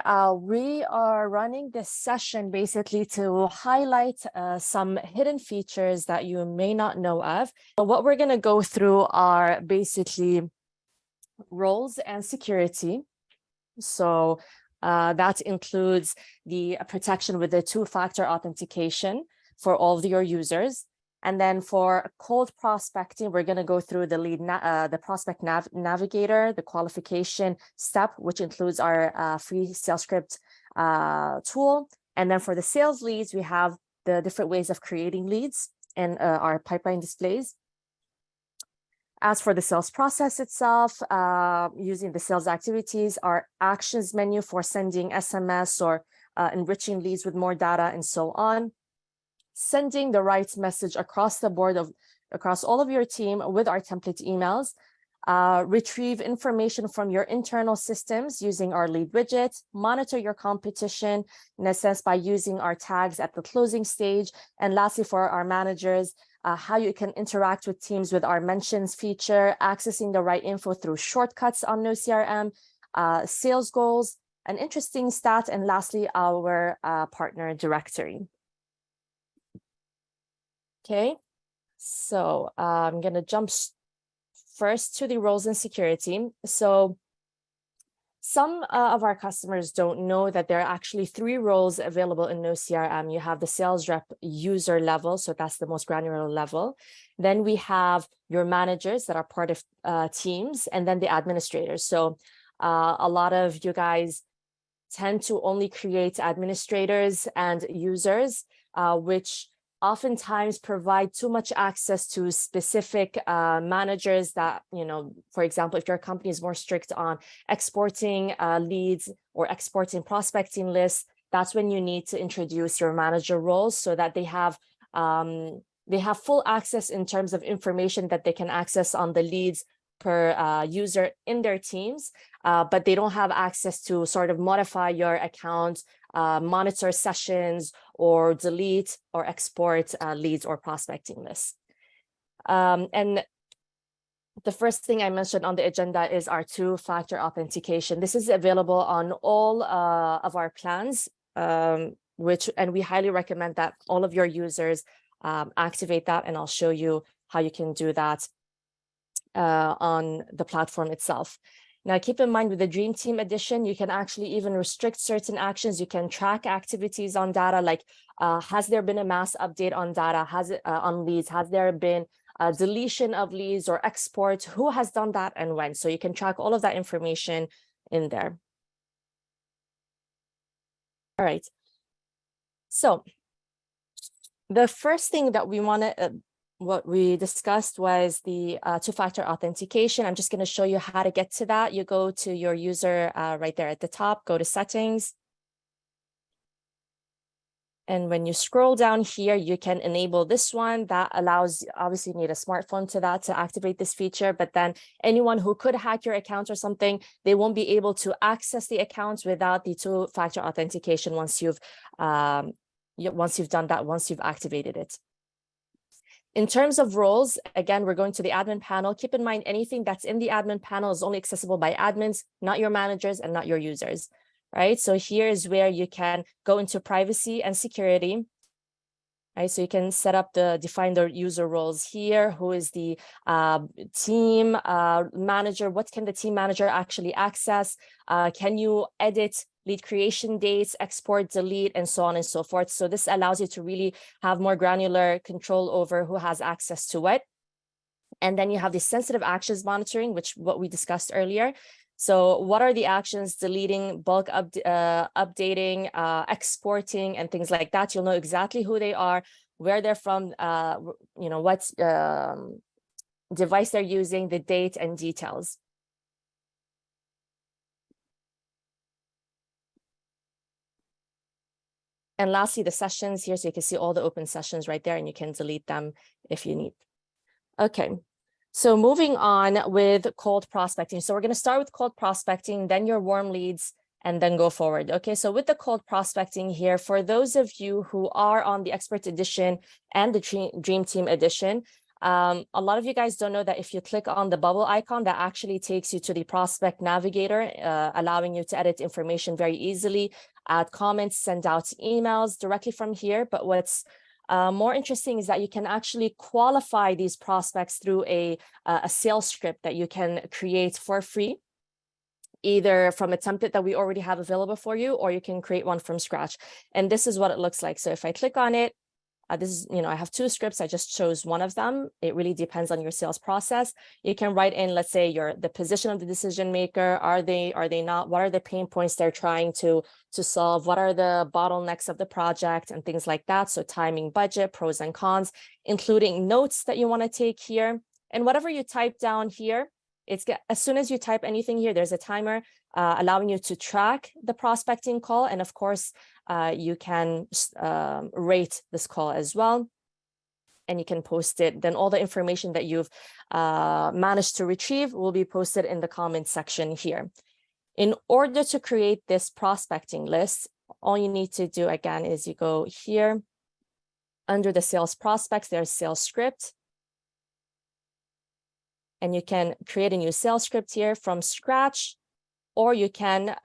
we are running this session basically to highlight some hidden features that you may not know of. So what we're going to go through are basically roles and security. So that includes the protection with the two-factor authentication for all of your users. And then for cold prospecting, we're going to go through the the prospect navigator, the qualification step, which includes our free sales script tool. And then for the sales leads, we have the different ways of creating leads and our pipeline displays. As for the sales process itself, using the sales activities, our actions menu for sending SMS or enriching leads with more data and so on. Sending the right message across the board across all of your team with our template emails. Retrieve information from your internal systems using our lead widget. Monitor your competition in a sense by using our tags at the closing stage. And lastly, for our managers, how you can interact with teams with our mentions feature, accessing the right info through shortcuts on noCRM, sales goals, an interesting stat, and lastly, our partner directory. Okay, so I'm going to jump first to the roles and security. So some of our customers don't know that there are actually 3 roles available in noCRM. You have the sales rep user level, so that's the most granular level. Then we have your managers that are part of teams, and then the administrators. So a lot of you guys tend to only create administrators and users, which oftentimes provide too much access to specific managers that, you know, for example, if your company is more strict on exporting leads or exporting prospecting lists, that's when you need to introduce your manager roles so that they have full access in terms of information that they can access on the leads per user in their teams, but they don't have access to sort of modify your account, monitor sessions, or delete or export leads or prospecting lists. And the first thing I mentioned on the agenda is our two-factor authentication. This is available on all of our plans, and we highly recommend that all of your users activate that, and I'll show you how you can do that on the platform itself. Now, keep in mind with the Dream Team Edition, you can actually even restrict certain actions. You can track activities on data, like has there been a mass update on data, on leads? Has there been a deletion of leads or export? Who has done that and when? So you can track all of that information in there. All right. So the first thing that we want to what we discussed was the two-factor authentication. I'm just going to show you how to get to that. You go to your user right there at the top, go to settings. And when you scroll down here, you can enable this one. That allows, obviously you need a smartphone to activate this feature, but then anyone who could hack your account or something, they won't be able to access the accounts without the two-factor authentication once you've done that, once you've activated it. In terms of roles, again, we're going to the admin panel. Keep in mind, anything that's in the admin panel is only accessible by admins, not your managers and not your users, right? So here is where you can go into privacy and security, right? So you can define the user roles here. Who is the team manager? What can the team manager actually access? Can you edit lead creation dates, export, delete, and so on and so forth. So this allows you to really have more granular control over who has access to what. And then you have the sensitive actions monitoring, which what we discussed earlier. So what are the actions? Deleting, bulk updating, exporting, and things like that. You'll know exactly who they are, where they're from, what device they're using, the date, and details. And lastly, the sessions here, so you can see all the open sessions right there, and you can delete them if you need. Okay, so moving on with cold prospecting. So we're going to start with cold prospecting, then your warm leads, and then go forward. Okay, so with the cold prospecting here, for those of you who are on the Expert Edition and the Dream Team Edition, A lot of you guys don't know that if you click on the bubble icon, that actually takes you to the prospect navigator, allowing you to edit information very easily, add comments, send out emails directly from here. But what's more interesting is that you can actually qualify these prospects through a sales script that you can create for free, either from a template that we already have available for you, or you can create one from scratch. And this is what it looks like. So if I click on it, this is, I have 2 scripts. I just chose one of them. It really depends on your sales process. You can write in, let's say, the position of the decision maker. Are they not? What are the pain points they're trying to solve? What are the bottlenecks of the project and things like that? So timing, budget, pros and cons, including notes that you want to take here. And whatever you type down here, as soon as you type anything here, there's a timer allowing you to track the prospecting call. And of course, you can rate this call as well, and you can post it. Then all the information that you've managed to retrieve will be posted in the comment section here. In order to create this prospecting list, all you need to do again is you go here under the sales prospects, there's sales script. And you can create a new sales script here from scratch, or you can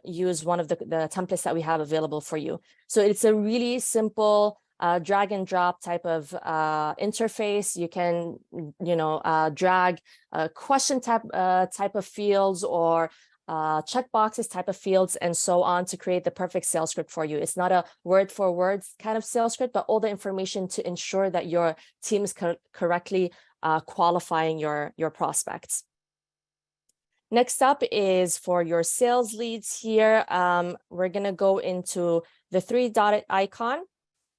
use one of the templates that we have available for you. So it's a really simple drag and drop type of interface. You can, drag question type of fields or checkboxes type of fields and so on to create the perfect sales script for you. It's not a word for word kind of sales script, but all the information to ensure that your team is correctly qualifying your prospects. Next up is for your sales leads here. We're going to go into the 3-dotted icon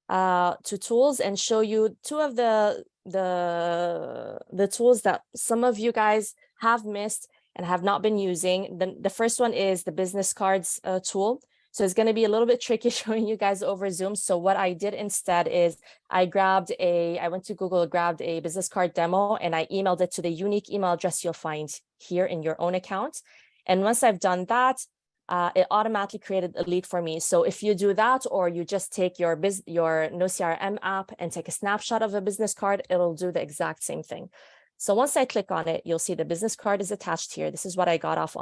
to tools and show you 2 of the tools that some of you guys have missed and have not been using. The first one is the business cards tool. So it's going to be a little bit tricky showing you guys over Zoom. So what I did instead is I went to Google, grabbed a business card demo, and I emailed it to the unique email address you'll find here in your own account. And once I've done that, it automatically created a lead for me. So if you do that, or you just take your noCRM app and take a snapshot of a business card, it'll do the exact same thing. So once I click on it, you'll see the business card is attached here. This is what I got off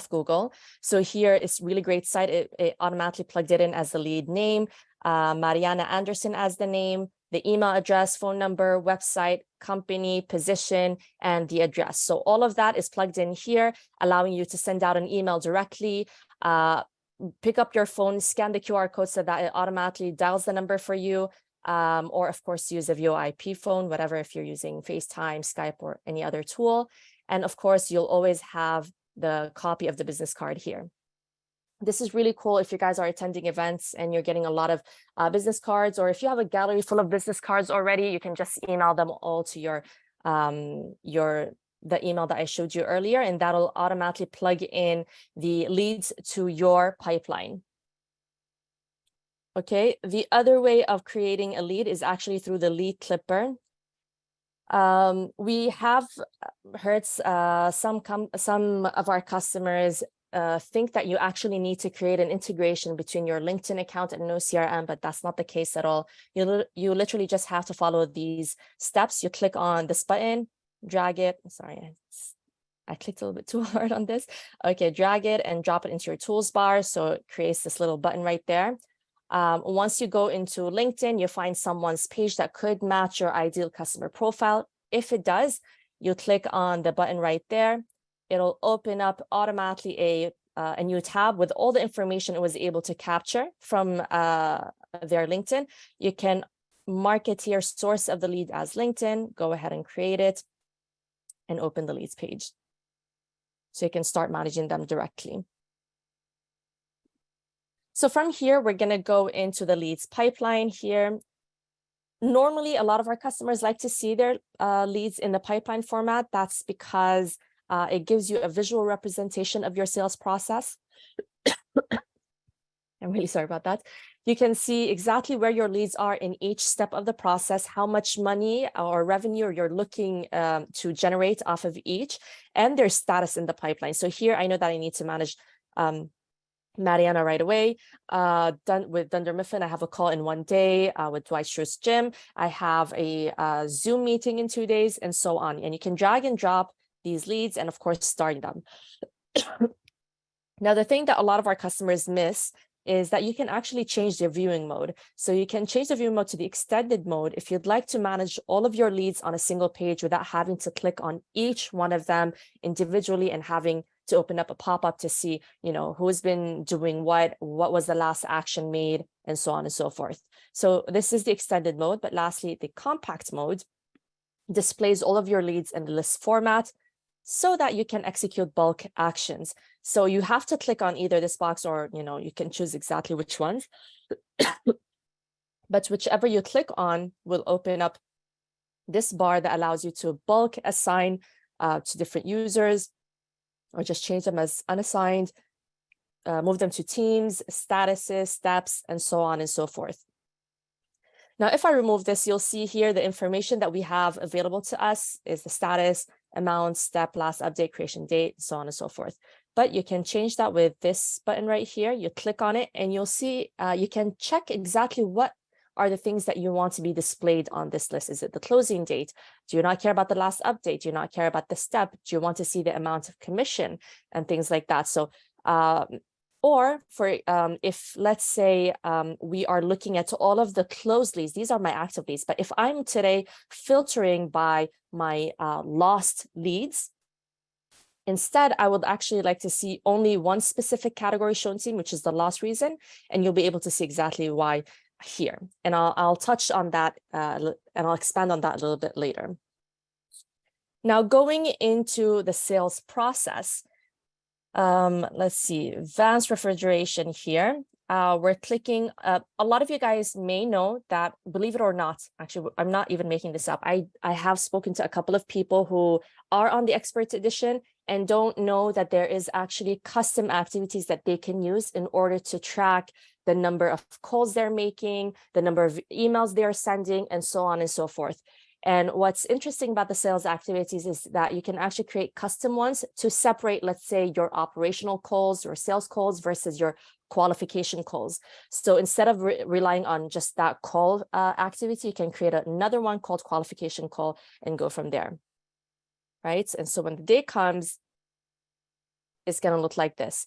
Google. So here it's really great site. It automatically plugged it in as the lead name, Mariana Anderson as the name, the email address, phone number, website, company, position, and the address. So all of that is plugged in here, allowing you to send out an email directly, pick up your phone, scan the QR code so that it automatically dials the number for you, or of course use a VoIP phone, whatever, if you're using FaceTime, Skype, or any other tool. And of course, you'll always have the copy of the business card here. This is really cool if you guys are attending events and you're getting a lot of business cards, or if you have a gallery full of business cards already, you can just email them all to the email that I showed you earlier, and that'll automatically plug in the leads to your pipeline. Okay, the other way of creating a lead is actually through the lead clipper. We have heard some of our customers think that you actually need to create an integration between your LinkedIn account and noCRM, but that's not the case at all. You literally just have to follow these steps. You click on this button, drag it. Sorry, I clicked a little bit too hard on this. Okay, drag it and drop it into your tools bar. So it creates this little button right there. Once you go into LinkedIn, you find someone's page that could match your ideal customer profile. If it does, you click on the button right there. It'll open up automatically a new tab with all the information it was able to capture from their LinkedIn. You can mark it here, source of the lead as LinkedIn, go ahead and create it and open the leads page. So you can start managing them directly. So from here, we're going to go into the leads pipeline here. Normally, a lot of our customers like to see their leads in the pipeline format. That's because it gives you a visual representation of your sales process. I'm really sorry about that. You can see exactly where your leads are in each step of the process, how much money or revenue you're looking to generate off of each, and their status in the pipeline. So here, I know that I need to manage Mariana right away. Done with Dunder Mifflin, I have a call in 1 day. With Dwight Schrute's gym, I have a Zoom meeting in 2 days, and so on. And you can drag and drop these leads and of course start them. Now, the thing that a lot of our customers miss is that you can actually change their viewing mode. So you can change the viewing mode to the extended mode if you'd like to manage all of your leads on a single page without having to click on each one of them individually and having to open up a pop-up to see, who's been doing what was the last action made, and so on and so forth. So this is the extended mode. But lastly, the compact mode displays all of your leads in the list format so that you can execute bulk actions. So you have to click on either this box or, you can choose exactly which ones. But whichever you click on will open up this bar that allows you to bulk assign to different users, or just change them as unassigned, move them to teams, statuses, steps, and so on and so forth. Now, if I remove this, you'll see here the information that we have available to us is the status, amount, step, last update, creation date, so on and so forth. But you can change that with this button right here. You click on it and you'll see you can check exactly what are the things that you want to be displayed on this list. Is it the closing date? Do you not care about the last update? Do you not care about the step? Do you want to see the amount of commission and things like that? So, or for if let's say we are looking at all of the closed leads, these are my active leads. But if I'm today filtering by my lost leads, instead, I would actually like to see only one specific category shown to me, which is the lost reason, and you'll be able to see exactly why here. And I'll touch on that and I'll expand on that a little bit later. Now, going into the sales process, let's see, advanced refrigeration here. We're clicking, a lot of you guys may know that, believe it or not, actually, I'm not even making this up. I have spoken to a couple of people who are on the expert edition and don't know that there is actually custom activities that they can use in order to track the number of calls they're making, the number of emails they're sending, and so on and so forth. And what's interesting about the sales activities is that you can actually create custom ones to separate, let's say, your operational calls, your sales calls versus your qualification calls. So instead of relying on just that call activity, you can create another one called qualification call and go from there, right? And so when the day comes, it's going to look like this.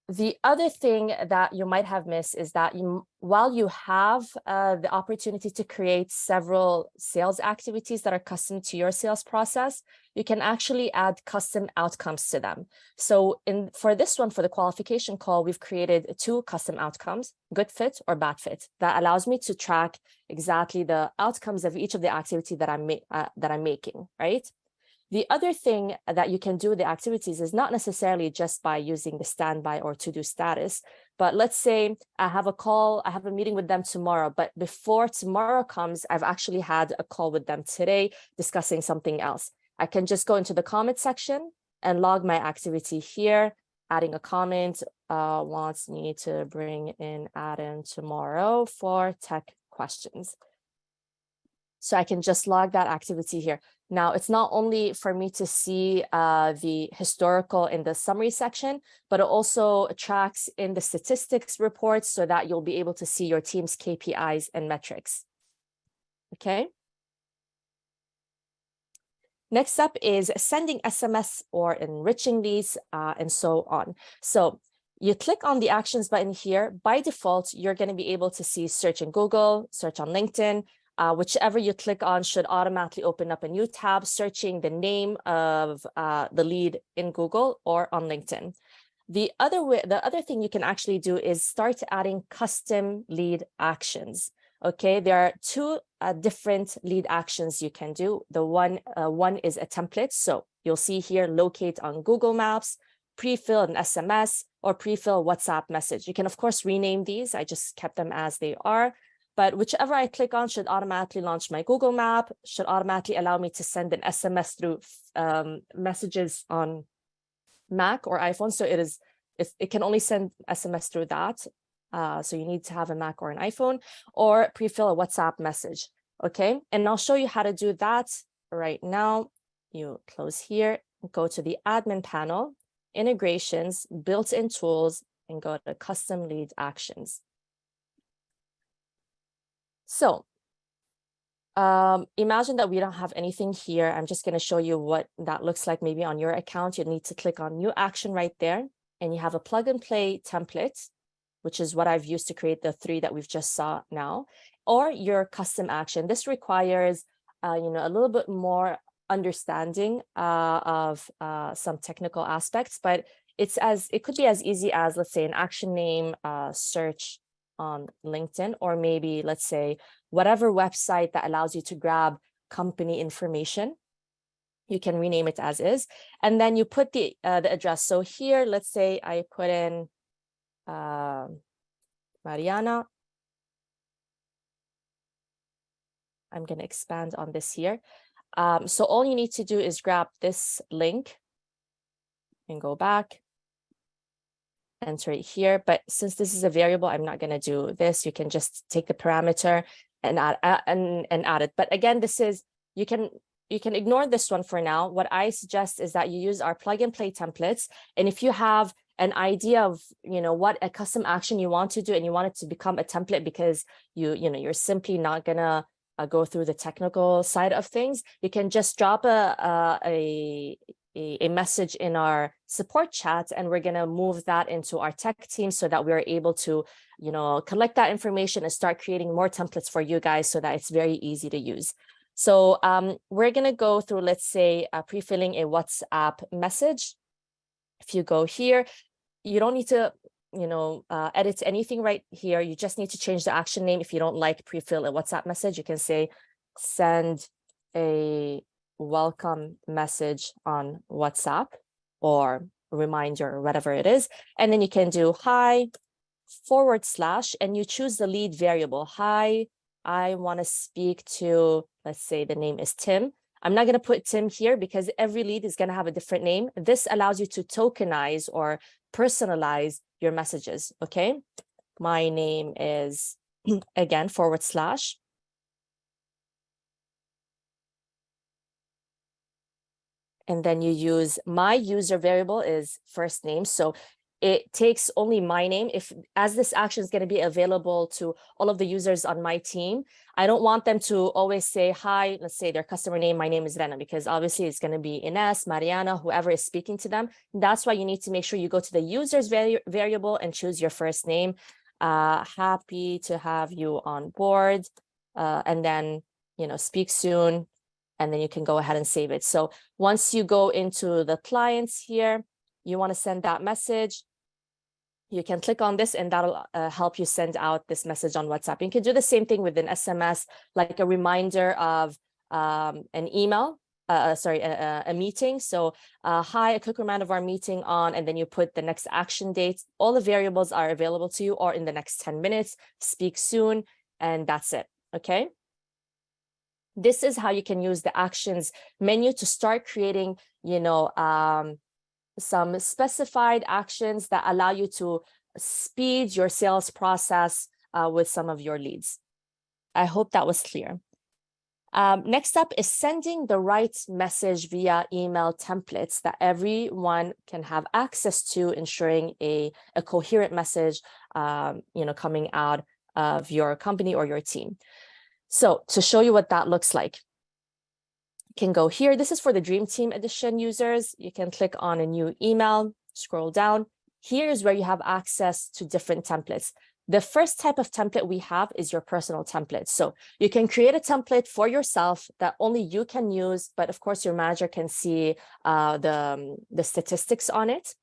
The other thing that you might have missed is that while you have the opportunity to create several sales activities that are custom to your sales process, you can actually add custom outcomes to them. So for this one, for the qualification call, we've created 2 custom outcomes, good fit or bad fit. That allows me to track exactly the outcomes of each of the activity that I'm making, right? The other thing that you can do with the activities is not necessarily just by using the standby or to-do status, but let's say I have a meeting with them tomorrow, but before tomorrow comes, I've actually had a call with them today discussing something else. I can just go into the comment section and log my activity here, adding a comment, wants me to bring in Adam tomorrow for tech questions. So I can just log that activity here. Now, it's not only for me to see the historical in the summary section, but it also tracks in the statistics reports so that you'll be able to see your team's KPIs and metrics. Okay. Next up is sending SMS or enriching these and so on. So you click on the actions button here. By default, you're going to be able to see search in Google, search on LinkedIn. Whichever you click on should automatically open up a new tab searching the name of the lead in Google or on LinkedIn. The other thing you can actually do is start adding custom lead actions. Okay, there are 2 different lead actions you can do. The one is a template. So you'll see here, locate on Google Maps, pre-fill an SMS, or pre-fill WhatsApp message. You can, of course, rename these. I just kept them as they are. But whichever I click on should automatically launch my Google Map, should automatically allow me to send an SMS through messages on Mac or iPhone. So it can only send SMS through that. So you need to have a Mac or an iPhone, or pre-fill a WhatsApp message. Okay, and I'll show you how to do that right now. You close here, go to the admin panel, integrations, built-in tools, and go to custom lead actions. So imagine that we don't have anything here. I'm just going to show you what that looks like maybe on your account. You need to click on new action right there, and you have a plug and play template, which is what I've used to create the 3 that we've just saw now, or your custom action. This requires a little bit more understanding of some technical aspects, but it could be as easy as, let's say, an action name search on LinkedIn, or maybe, let's say, whatever website that allows you to grab company information. You can rename it as is, and then you put the address. So here, let's say I put in Mariana. I'm going to expand on this here. So all you need to do is grab this link and go back, enter it here. But since this is a variable, I'm not going to do this. You can just take the parameter and add it. But again, this is, you can ignore this one for now. What I suggest is that you use our plug and play templates. And if you have an idea of what a custom action you want to do, and you want it to become a template because you're simply not gonna go through the technical side of things, you can just drop a message in our support chat, and we're going to move that into our tech team so that we're able to collect that information and start creating more templates for you guys so that it's very easy to use. So we're going to go through, let's say, pre-filling a WhatsApp message. If you go here, you don't need to edit anything right here. You just need to change the action name. If you don't like pre-fill a WhatsApp message, you can say send a welcome message on WhatsApp, or reminder, or whatever it is. And then you can do hi / and you choose the lead variable. Hi, I want to speak to, let's say the name is Tim. I'm not going to put Tim here because every lead is going to have a different name. This allows you to tokenize or personalize your messages. Okay, my name is, again, / and then you use my user variable is first name. So it takes only my name. As this action is going to be available to all of the users on my team, I don't want them to always say, hi, let's say their customer name, my name is Rena, because obviously it's going to be Ines, Mariana, whoever is speaking to them. That's why you need to make sure you go to the users variable and choose your first name. Happy to have you on board. And then, speak soon. And then you can go ahead and save it. So once you go into the clients here, you want to send that message, you can click on this, and that'll help you send out this message on WhatsApp. You can do the same thing with an SMS, like a reminder of an email, a meeting. So hi, a quick reminder of our meeting on, and then you put the next action date. All the variables are available to you, or in the next 10 minutes, speak soon, and that's it. Okay. This is how you can use the actions menu to start creating, some specified actions that allow you to speed your sales process with some of your leads. I hope that was clear. Next up is sending the right message via email templates that everyone can have access to, ensuring a coherent message, coming out of your company or your team. So to show you what that looks like, you can go here. This is for the Dream Team Edition users. You can click on a new email, scroll down. Here's where you have access to different templates. The first type of template we have is your personal template. So you can create a template for yourself that only you can use, but of course your manager can see the statistics on it.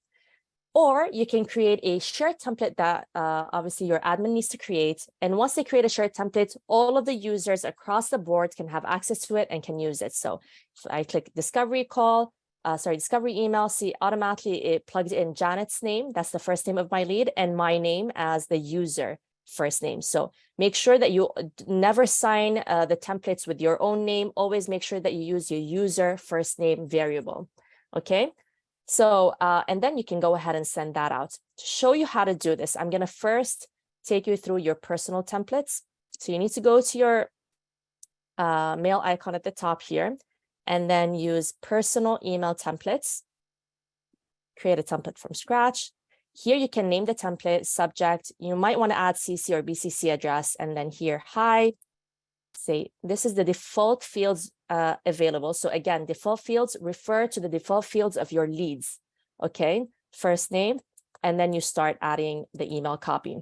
Or you can create a shared template that obviously your admin needs to create. And once they create a shared template, all of the users across the board can have access to it and can use it. So if I click discovery email, see automatically it plugged in Janet's name. That's the first name of my lead, and my name as the user first name. So make sure that you never sign the templates with your own name. Always make sure that you use your user first name variable. Okay. So, and then you can go ahead and send that out. To show you how to do this, I'm going to first take you through your personal templates. So you need to go to your mail icon at the top here, and then use personal email templates. Create a template from scratch. Here you can name the template, subject. You might want to add CC or BCC address, and then here, hi. Say this is the default fields available. So again, default fields refer to the default fields of your leads. Okay, first name, and then you start adding the email copy.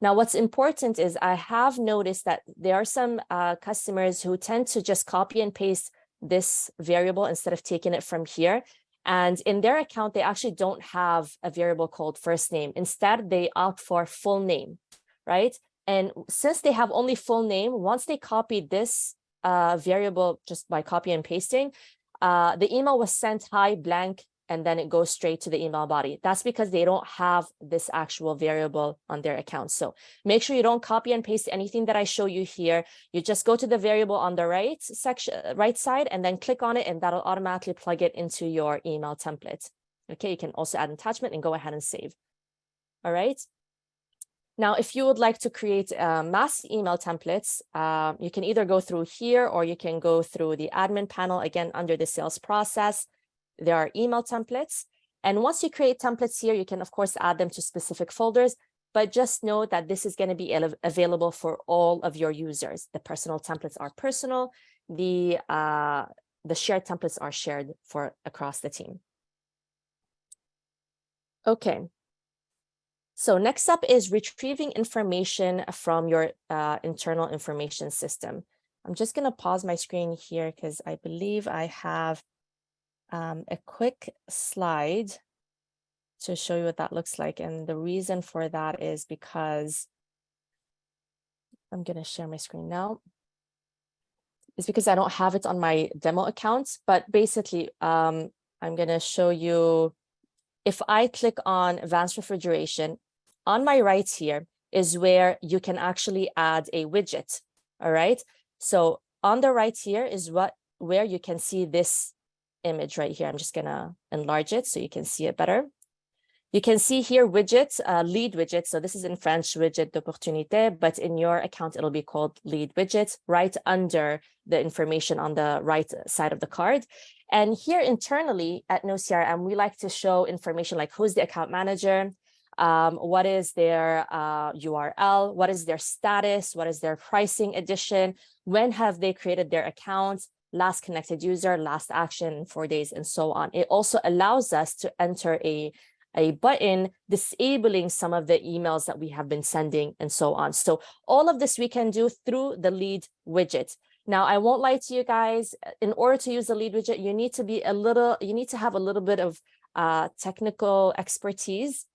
Now, what's important is I have noticed that there are some customers who tend to just copy and paste this variable instead of taking it from here. And in their account, they actually don't have a variable called first name. Instead, they opt for full name, right? And since they have only full name, once they copy this variable just by copy and pasting, the email was sent hi blank, and then it goes straight to the email body. That's because they don't have this actual variable on their account. So make sure you don't copy and paste anything that I show you here. You just go to the variable on the right side, and then click on it, and that'll automatically plug it into your email template. Okay, you can also add an attachment and go ahead and save. All right. Now, if you would like to create mass email templates, you can either go through here or you can go through the admin panel. Again, under the sales process, there are email templates. And once you create templates here, you can, of course, add them to specific folders. But just know that this is going to be available for all of your users. The personal templates are personal. The shared templates are shared for across the team. Okay. So next up is retrieving information from your internal information system. I'm just going to pause my screen here because I believe I have a quick slide to show you what that looks like. And the reason for that is because I'm going to share my screen now. It's because I don't have it on my demo account, but basically I'm going to show you. If I click on advanced refrigeration, on my right here is where you can actually add a widget. All right. So on the right here is where you can see this image right here. I'm just going to enlarge it so you can see it better. You can see here widgets, lead widget. So this is in French, widget d'opportunité, but in your account, it'll be called lead widget right under the information on the right side of the card. And here internally at noCRM, we like to show information like who's the account manager, what is their URL, what is their status, what is their pricing edition, when have they created their account, last connected user, last action, 4 days, and so on. It also allows us to enter a button disabling some of the emails that we have been sending and so on. So all of this we can do through the lead widget. Now, I won't lie to you guys, in order to use the lead widget, you need to have a little bit of technical expertise.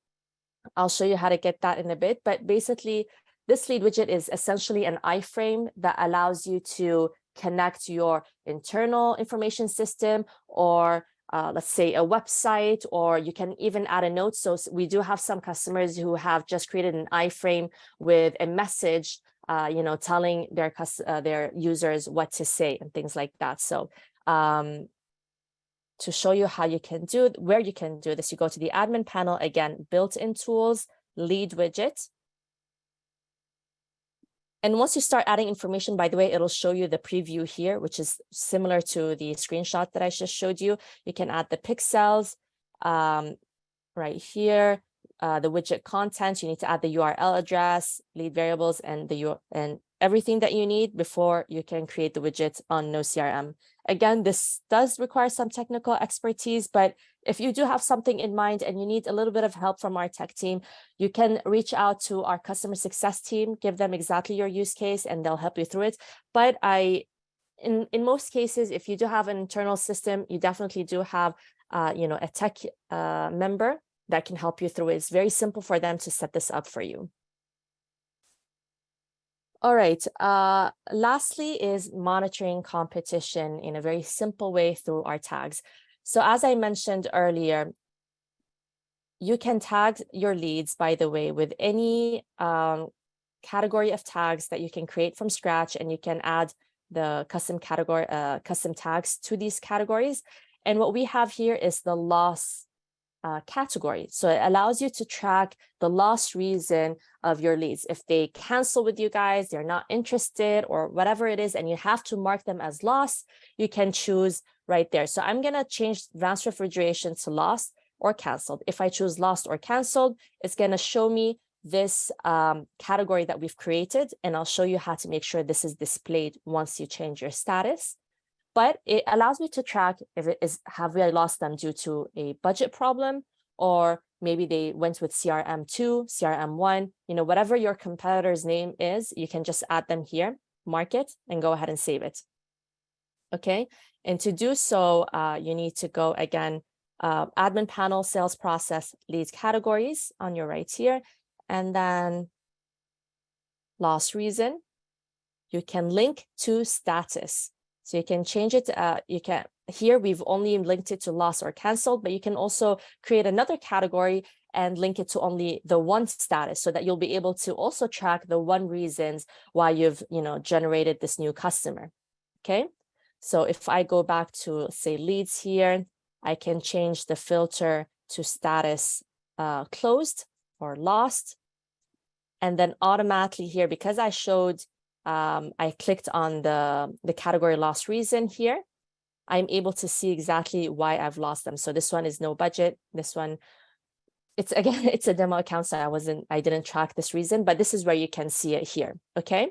I'll show you how to get that in a bit, but basically this lead widget is essentially an iframe that allows you to connect your internal information system or let's say a website, or you can even add a note. So we do have some customers who have just created an iframe with a message, telling their users what to say and things like that. So to show you how you can do where you can do this, you go to the admin panel, again, built-in tools, lead widget. And once you start adding information, by the way, it'll show you the preview here, which is similar to the screenshot that I just showed you. You can add the pixels right here, the widget content. You need to add the URL address, lead variables, and everything that you need before you can create the widget on noCRM. Again, this does require some technical expertise, but if you do have something in mind and you need a little bit of help from our tech team, you can reach out to our customer success team, give them exactly your use case, and they'll help you through it. But in most cases, if you do have an internal system, you definitely do have a tech member that can help you through it. It's very simple for them to set this up for you. All right. Lastly is monitoring competition in a very simple way through our tags. So as I mentioned earlier, you can tag your leads, by the way, with any category of tags that you can create from scratch, and you can add the custom tags to these categories. And what we have here is the loss category. So it allows you to track the loss reason of your leads. If they cancel with you guys, they're not interested or whatever it is, and you have to mark them as lost, you can choose right there. So I'm going to change advanced refrigeration to lost. or canceled. If I choose lost or canceled, it's going to show me this category that we've created, and I'll show you how to make sure this is displayed once you change your status. But it allows me to track if it is, have we lost them due to a budget problem, or maybe they went with CRM2, CRM1, whatever your competitor's name is, you can just add them here, mark it, and go ahead and save it. Okay, and to do so, you need to go again, admin panel, sales process, leads categories on your right here, and then loss reason. You can link to status. So you can change it. Here we've only linked it to lost or canceled, but you can also create another category and link it to only the one status, so that you'll be able to also track the one reasons why you've generated this new customer. Okay, so if I go back to say leads here, I can change the filter to status closed or lost, and then automatically here, because I showed I clicked on the category loss reason here, I'm able to see exactly why I've lost them. So this one is no budget. This one, it's a demo account, so I didn't track this reason, but this is where you can see it here. Okay.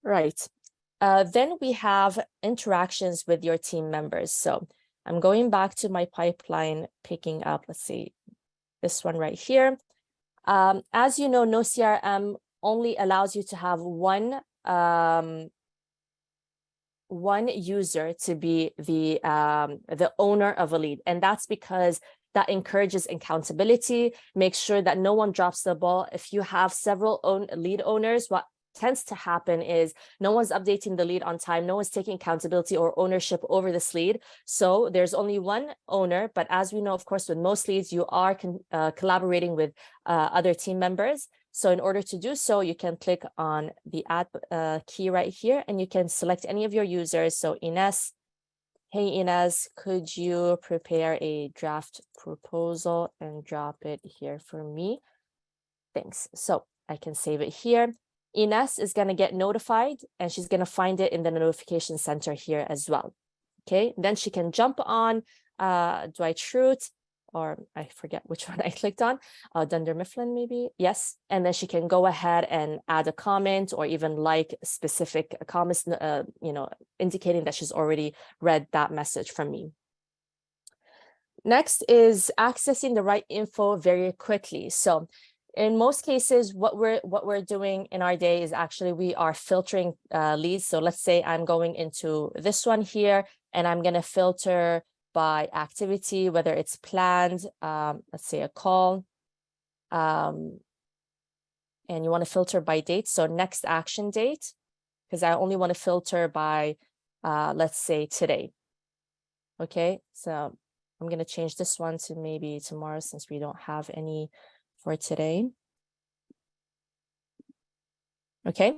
Right. Then we have interactions with your team members. So I'm going back to my pipeline, picking up, let's see, this one right here. As you know, noCRM only allows you to have one user to be the owner of a lead, and that's because that encourages accountability, makes sure that no one drops the ball. If you have several lead owners, what tends to happen is no one's updating the lead on time, no one's taking accountability or ownership over this lead. So there's only one owner, but as we know, of course, with most leads, you are collaborating with other team members. So in order to do so, you can click on the add key right here, and you can select any of your users. So Ines, hey Ines, could you prepare a draft proposal and drop it here for me? Thanks. So I can save it here. Ines is going to get notified, and she's going to find it in the notification center here as well. Okay, then she can jump on Dwight Schrute, or I forget which one I clicked on, Dunder Mifflin maybe, yes. And then she can go ahead and add a comment, or even like specific comments, indicating that she's already read that message from me. Next is accessing the right info very quickly. So in most cases, what we're doing in our day is actually we are filtering leads. So let's say I'm going into this one here, and I'm going to filter by activity, whether it's planned, let's say a call, and you want to filter by date. So next action date, because I only want to filter by, let's say today. Okay, so I'm going to change this one to maybe tomorrow, since we don't have any for today. Okay,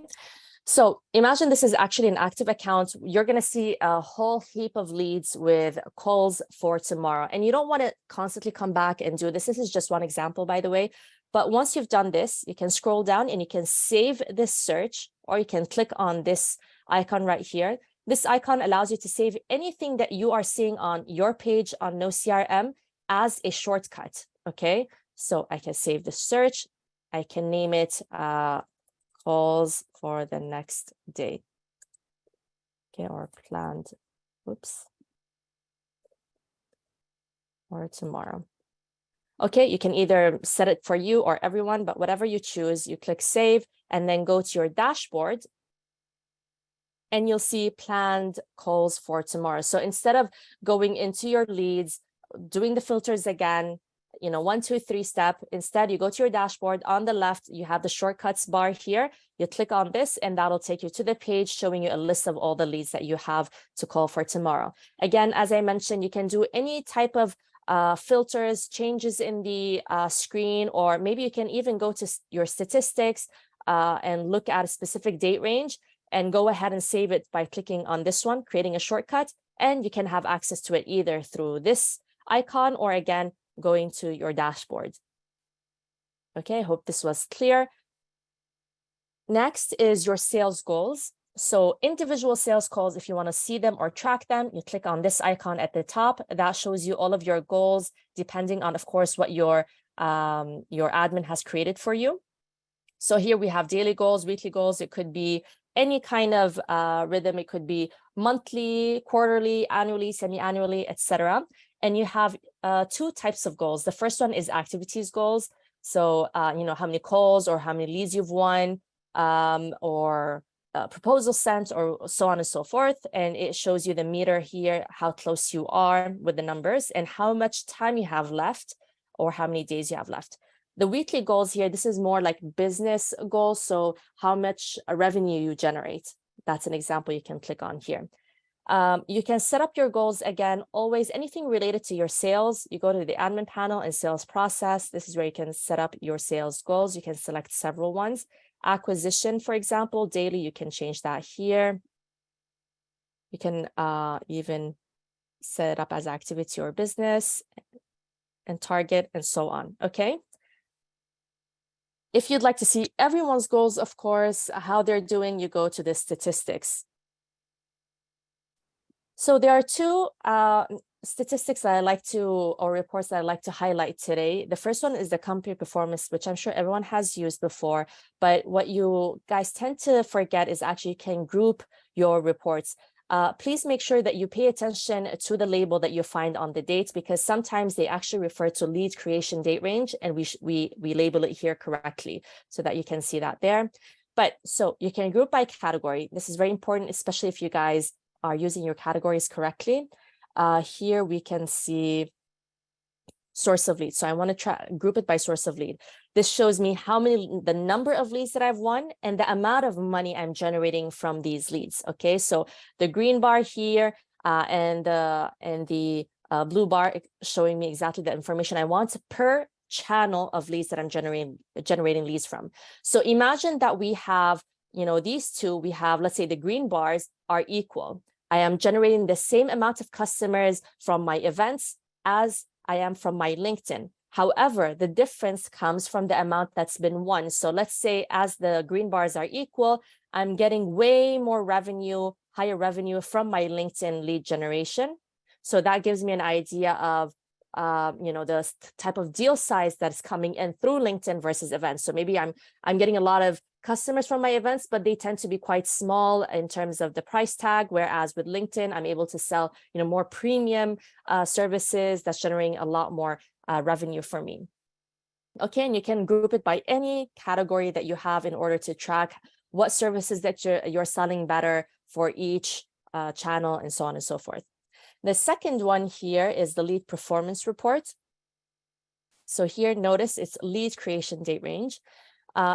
so imagine this is actually an active account. You're going to see a whole heap of leads with calls for tomorrow, and you don't want to constantly come back and do this. This is just one example, by the way. But once you've done this, you can scroll down and you can save this search, or you can click on this icon right here. This icon allows you to save anything that you are seeing on your page on noCRM as a shortcut. Okay, so I can save the search. I can name it calls for the next day. Okay, or planned, oops, or tomorrow. Okay, you can either set it for you or everyone, but whatever you choose, you click save, and then go to your dashboard, and you'll see planned calls for tomorrow. So instead of going into your leads, doing the filters again, 1, 2, 3 step, instead you go to your dashboard. On the left, you have the shortcuts bar here. You click on this, and that'll take you to the page showing you a list of all the leads that you have to call for tomorrow. Again, as I mentioned, you can do any type of filters, changes in the screen, or maybe you can even go to your statistics and look at a specific date range, and go ahead and save it by clicking on this one, creating a shortcut, and you can have access to it either through this icon, or again, going to your dashboard. Okay, I hope this was clear. Next is your sales goals. So individual sales calls, if you want to see them or track them, you click on this icon at the top. That shows you all of your goals, depending on, of course, what your admin has created for you. So here we have daily goals, weekly goals. It could be any kind of rhythm. It could be monthly, quarterly, annually, semi-annually, etc. And you have two types of goals. The first one is activities goals. So, how many calls or how many leads you've won, or proposal sent, or so on and so forth. And it shows you the meter here, how close you are with the numbers and how much time you have left or how many days you have left. The weekly goals here, this is more like business goals. So how much revenue you generate. That's an example you can click on here. You can set up your goals again, always anything related to your sales. You go to the admin panel and sales process. This is where you can set up your sales goals. You can select several ones. Acquisition, for example, daily, you can change that here. You can even set it up as activity or business and target and so on, okay? If you'd like to see everyone's goals, of course, how they're doing, you go to the statistics. So there are two statistics that I like to, or reports that I like to highlight today. The first one is the company performance, which I'm sure everyone has used before, but what you guys tend to forget is actually you can group your reports. Please make sure that you pay attention to the label that you find on the dates, because sometimes they actually refer to lead creation date range, and we label it here correctly so that you can see that there. But so you can group by category. This is very important, especially if you guys are using your categories correctly. Here we can see source of lead. So I want to group it by source of lead. This shows me the number of leads that I've won and the amount of money I'm generating from these leads. Okay, so the green bar here and the blue bar showing me exactly the information I want per channel of leads that I'm generating leads from. So imagine that we have, these two. We have, let's say, the green bars are equal. I am generating the same amount of customers from my events as I am from my LinkedIn. However, the difference comes from the amount that's been won. So let's say as the green bars are equal, I'm getting way more revenue, higher revenue from my LinkedIn lead generation. So that gives me an idea of the type of deal size that's coming in through LinkedIn versus events. So maybe I'm getting a lot of customers from my events, but they tend to be quite small in terms of the price tag. Whereas with LinkedIn, I'm able to sell, more premium services that's generating a lot more revenue for me. Okay, and you can group it by any category that you have in order to track what services that you're selling better for each channel and so on and so forth. The second one here is the lead performance report. So here, notice it's lead creation date range.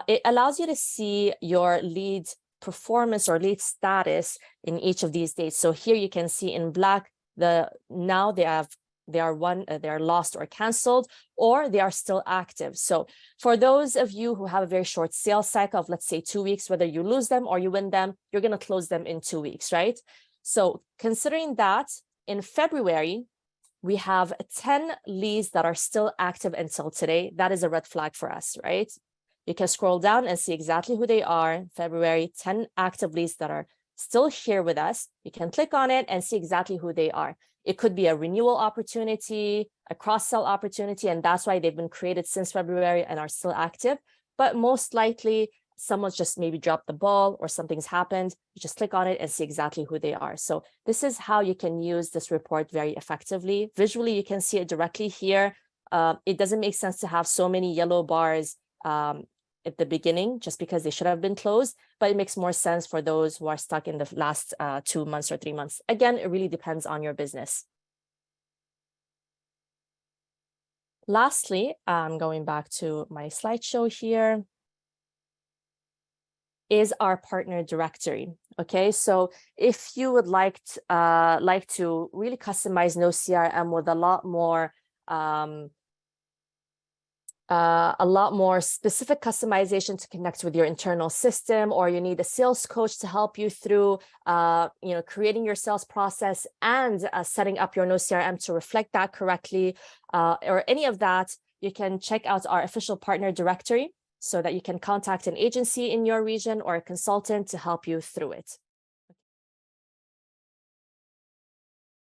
It allows you to see your lead performance or lead status in each of these dates. So here you can see in black, now they are lost or canceled, or they are still active. So for those of you who have a very short sales cycle of, let's say, 2 weeks, whether you lose them or you win them, you're going to close them in 2 weeks, right? So considering that, in February, we have 10 leads that are still active until today. That is a red flag for us, right? You can scroll down and see exactly who they are. February, 10 active leads that are still here with us. You can click on it and see exactly who they are. It could be a renewal opportunity, a cross-sell opportunity, and that's why they've been created since February and are still active. But most likely, someone's just maybe dropped the ball or something's happened. You just click on it and see exactly who they are. So this is how you can use this report very effectively. Visually, you can see it directly here. It doesn't make sense to have so many yellow bars at the beginning, just because they should have been closed, but it makes more sense for those who are stuck in the last 2 months or 3 months. Again, it really depends on your business. Lastly, I'm going back to my slideshow here, is our partner directory. Okay, so if you would like to really customize noCRM with a lot more specific customization to connect with your internal system, or you need a sales coach to help you through creating your sales process and setting up your noCRM to reflect that correctly, or any of that, you can check out our official partner directory so that you can contact an agency in your region or a consultant to help you through it.